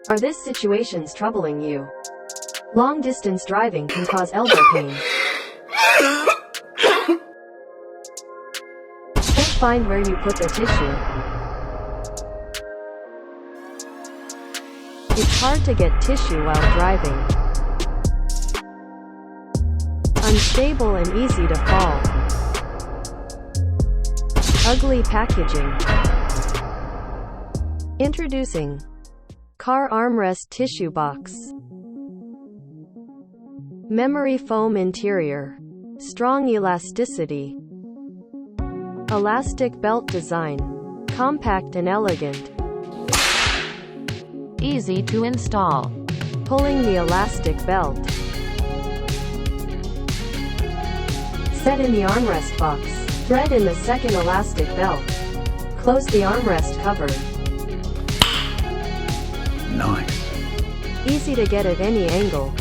Are these situations troubling you? Long-distance driving can cause elbow pain. Can't find where you put the tissue. It's hard to get tissue while driving. Unstable and easy to fall. Ugly packaging. Introducing Car Armrest Tissue Box. Memory foam interior. Strong elasticity. Elastic belt design. Compact and elegant. Easy to install. Pulling the elastic belt. Set in the armrest box. Thread in the second elastic belt. Close the armrest cover. Nice. Easy to get at any angle.